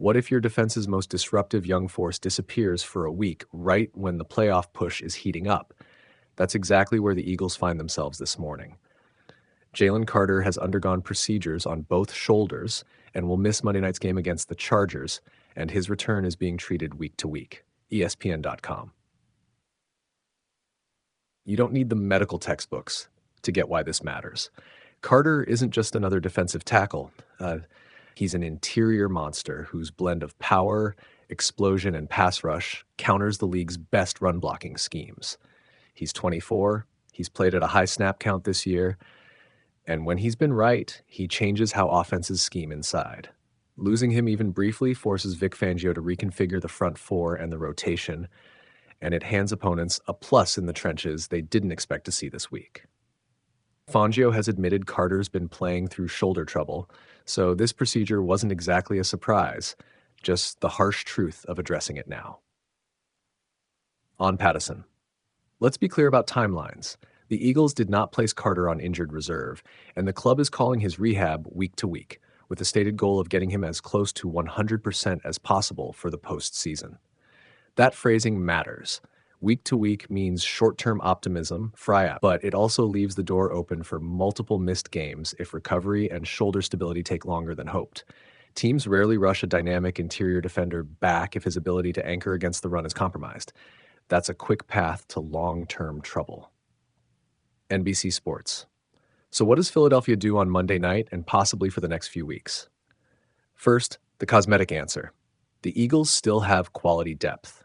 What if your defense's most disruptive young force disappears for a week right when the playoff push is heating up? That's exactly where the Eagles find themselves this morning. Jalen Carter has undergone procedures on both shoulders and will miss Monday night's game against the Chargers, and his return is being treated week to week. ESPN.com. You don't need the medical textbooks to get why this matters. Carter isn't just another defensive tackle. He's an interior monster whose blend of power, explosion, and pass rush counters the league's best run blocking schemes. He's 24. He's played at a high snap count this year. And when he's been right, he changes how offenses scheme inside. Losing him even briefly forces Vic Fangio to reconfigure the front four and the rotation, and it hands opponents a plus in the trenches they didn't expect to see this week. Fangio has admitted Carter's been playing through shoulder trouble, so this procedure wasn't exactly a surprise, just the harsh truth of addressing it now. On Pattison. Let's be clear about timelines. The Eagles did not place Carter on injured reserve, and the club is calling his rehab week to week, with the stated goal of getting him as close to 100% as possible for the postseason. That phrasing matters. Week to week means short-term optimism, but it also leaves the door open for multiple missed games if recovery and shoulder stability take longer than hoped. Teams rarely rush a dynamic interior defender back if his ability to anchor against the run is compromised. That's a quick path to long-term trouble. NBC Sports. So what does Philadelphia do on Monday night and possibly for the next few weeks? First, the cosmetic answer. The Eagles still have quality depth.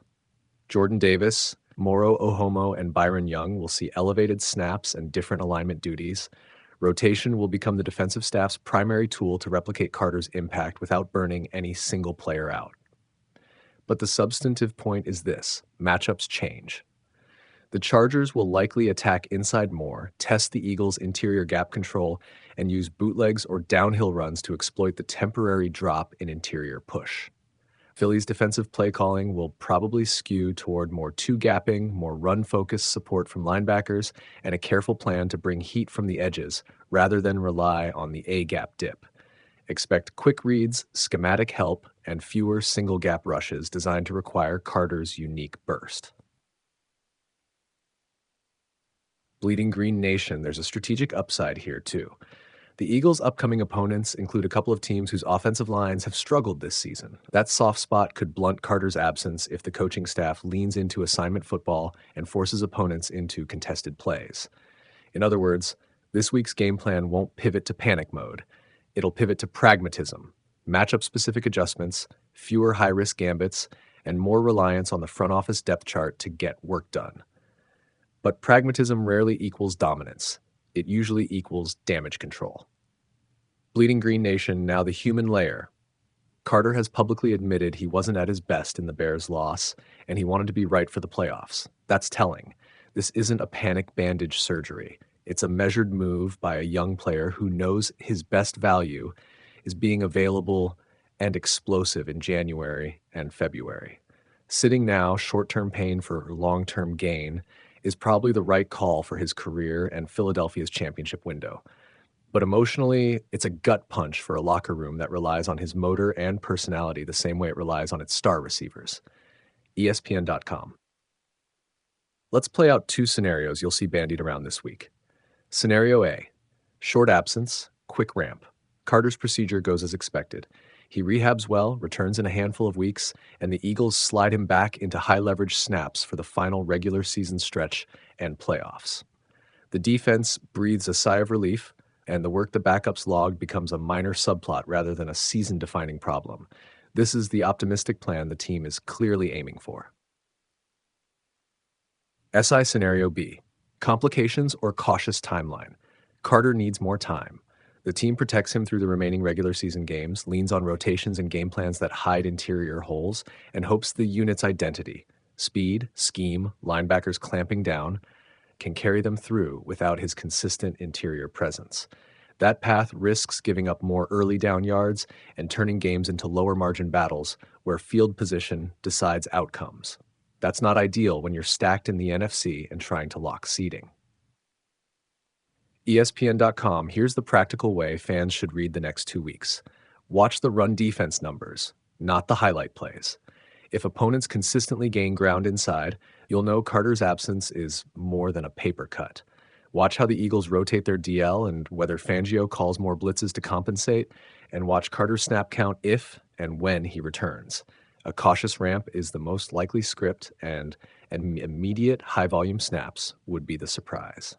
Jordan Davis, Moro Ohomo, and Byron Young will see elevated snaps and different alignment duties. Rotation will become the defensive staff's primary tool to replicate Carter's impact without burning any single player out. But the substantive point is this: matchups change. The Chargers will likely attack inside more, test the Eagles' interior gap control, and use bootlegs or downhill runs to exploit the temporary drop in interior push. Philly's defensive play calling will probably skew toward more two-gapping, more run-focused support from linebackers, and a careful plan to bring heat from the edges rather than rely on the A-gap dip. Expect quick reads, schematic help, and fewer single-gap rushes designed to require Carter's unique burst. Bleeding Green Nation, there's a strategic upside here too. The Eagles' upcoming opponents include a couple of teams whose offensive lines have struggled this season. That soft spot could blunt Carter's absence if the coaching staff leans into assignment football and forces opponents into contested plays. In other words, this week's game plan won't pivot to panic mode. It'll pivot to pragmatism, matchup-specific adjustments, fewer high-risk gambits, and more reliance on the front office depth chart to get work done. But pragmatism rarely equals dominance. It usually equals damage control. Bleeding Green Nation, now the human layer. Carter has publicly admitted he wasn't at his best in the Bears' loss, and he wanted to be right for the playoffs. That's telling. This isn't a panic bandage surgery. It's a measured move by a young player who knows his best value is being available and explosive in January and February. Sitting now, short-term pain for long-term gain, is probably the right call for his career and Philadelphia's championship window. But emotionally, it's a gut punch for a locker room that relies on his motor and personality the same way it relies on its star receivers. ESPN.com. Let's play out two scenarios you'll see bandied around this week. Scenario A: short absence, quick ramp. Carter's procedure goes as expected. He rehabs well, returns in a handful of weeks, and the Eagles slide him back into high-leverage snaps for the final regular season stretch and playoffs. The defense breathes a sigh of relief, and the work the backups logged becomes a minor subplot rather than a season-defining problem. This is the optimistic plan the team is clearly aiming for. SI Scenario B: complications or cautious timeline. Carter needs more time. The team protects him through the remaining regular season games, leans on rotations and game plans that hide interior holes, and hopes the unit's identity, speed, scheme, linebackers clamping down, can carry them through without his consistent interior presence. That path risks giving up more early down yards and turning games into lower margin battles where field position decides outcomes. That's not ideal when you're stacked in the NFC and trying to lock seeding. ESPN.com, here's the practical way fans should read the next 2 weeks. Watch the run defense numbers. not the highlight plays. If opponents consistently gain ground inside, you'll know Carter's absence is more than a paper cut. Watch how the Eagles rotate their DL and whether Fangio calls more blitzes to compensate, and watch Carter's snap count if and when he returns. A cautious ramp is the most likely script, and immediate high-volume snaps would be the surprise.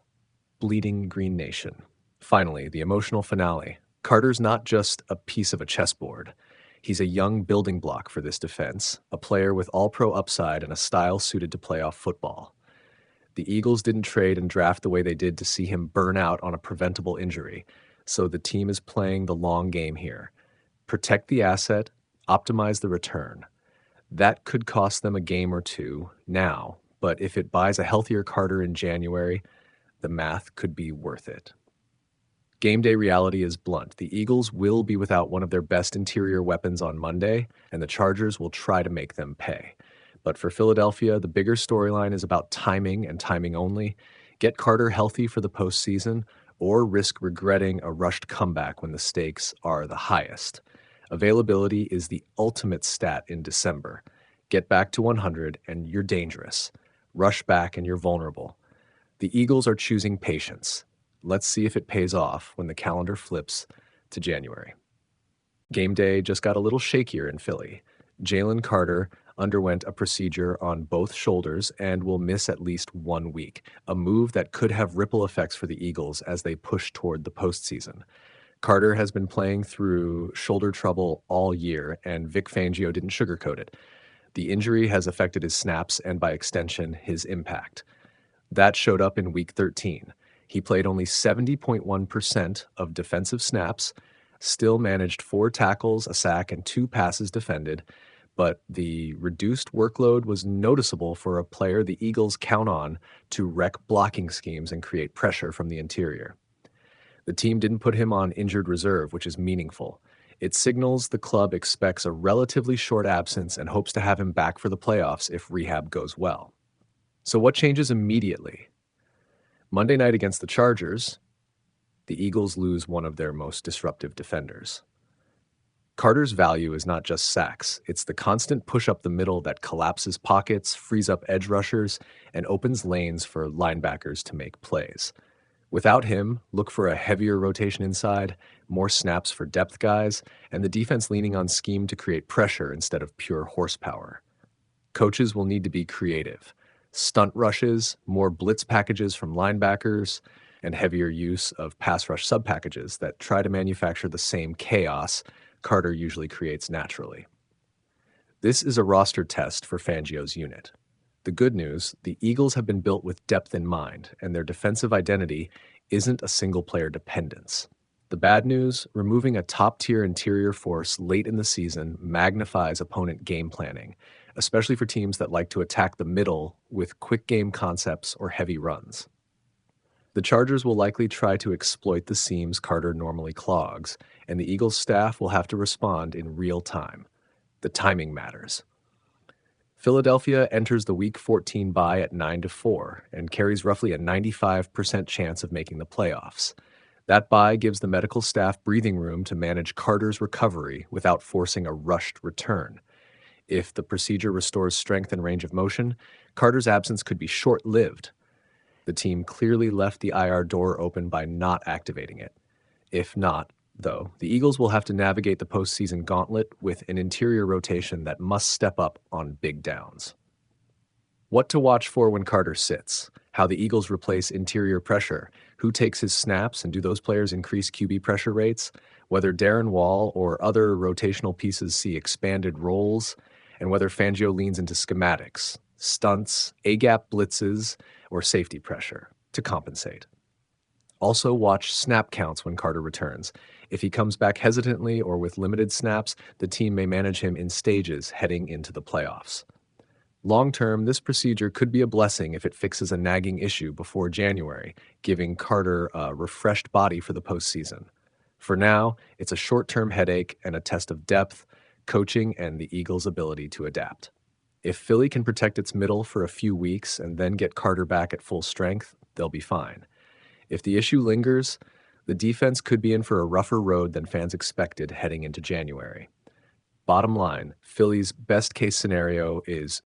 Bleeding Green Nation. Finally, the emotional finale. Carter's not just a piece of a chessboard. He's a young building block for this defense, a player with all-pro upside and a style suited to playoff football. The Eagles didn't trade and draft the way they did to see him burn out on a preventable injury, so the team is playing the long game here. Protect the asset, optimize the return. That could cost them a game or two now, but if it buys a healthier Carter in January, the math could be worth it. Game day reality is blunt. The Eagles will be without one of their best interior weapons on Monday, and the Chargers will try to make them pay. But for Philadelphia, the bigger storyline is about timing and timing only. Get Carter healthy for the postseason, or risk regretting a rushed comeback when the stakes are the highest. Availability is the ultimate stat in December. Get back to 100 and you're dangerous. Rush back and you're vulnerable. The Eagles are choosing patience. Let's see if it pays off when the calendar flips to January. Game day just got a little shakier in Philly. Jalen Carter underwent a procedure on both shoulders and will miss at least 1 week, a move that could have ripple effects for the Eagles as they push toward the postseason. Carter has been playing through shoulder trouble all year, and Vic Fangio didn't sugarcoat it. The injury has affected his snaps and, by extension, his impact. That showed up in Week 13. He played only 70.1% of defensive snaps, still managed 4 tackles, a sack, and 2 passes defended, but the reduced workload was noticeable for a player the Eagles count on to wreck blocking schemes and create pressure from the interior. The team didn't put him on injured reserve, which is meaningful. It signals the club expects a relatively short absence and hopes to have him back for the playoffs if rehab goes well. So what changes immediately? Monday night against the Chargers, the Eagles lose one of their most disruptive defenders. Carter's value is not just sacks. It's the constant push up the middle that collapses pockets, frees up edge rushers, and opens lanes for linebackers to make plays. Without him, look for a heavier rotation inside, more snaps for depth guys, and the defense leaning on scheme to create pressure instead of pure horsepower. Coaches will need to be creative. Stunt rushes, more blitz packages from linebackers, and heavier use of pass rush sub-packages that try to manufacture the same chaos Carter usually creates naturally. This is a roster test for Fangio's unit. The good news, the Eagles have been built with depth in mind, and their defensive identity isn't a single-player dependence. The bad news, removing a top-tier interior force late in the season magnifies opponent game planning, especially for teams that like to attack the middle with quick game concepts or heavy runs. The Chargers will likely try to exploit the seams Carter normally clogs, and the Eagles staff will have to respond in real time. The timing matters. Philadelphia enters the Week 14 bye at 9-4 and carries roughly a 95% chance of making the playoffs. That bye gives the medical staff breathing room to manage Carter's recovery without forcing a rushed return. If the procedure restores strength and range of motion, Carter's absence could be short-lived. The team clearly left the IR door open by not activating it. If not, though, the Eagles will have to navigate the postseason gauntlet with an interior rotation that must step up on big downs. What to watch for when Carter sits, how the Eagles replace interior pressure, who takes his snaps and do those players increase QB pressure rates, whether Darren Wall or other rotational pieces see expanded roles, and whether Fangio leans into schematics, stunts, A-gap blitzes, or safety pressure to compensate. Also watch snap counts when Carter returns. If he comes back hesitantly or with limited snaps, the team may manage him in stages heading into the playoffs. Long-term, this procedure could be a blessing if it fixes a nagging issue before January, giving Carter a refreshed body for the postseason. For now, it's a short-term headache and a test of depth, coaching, and the Eagles' ability to adapt. If Philly can protect its middle for a few weeks and then get Carter back at full strength, they'll be fine. If the issue lingers, the defense could be in for a rougher road than fans expected heading into January. Bottom line, Philly's best case scenario is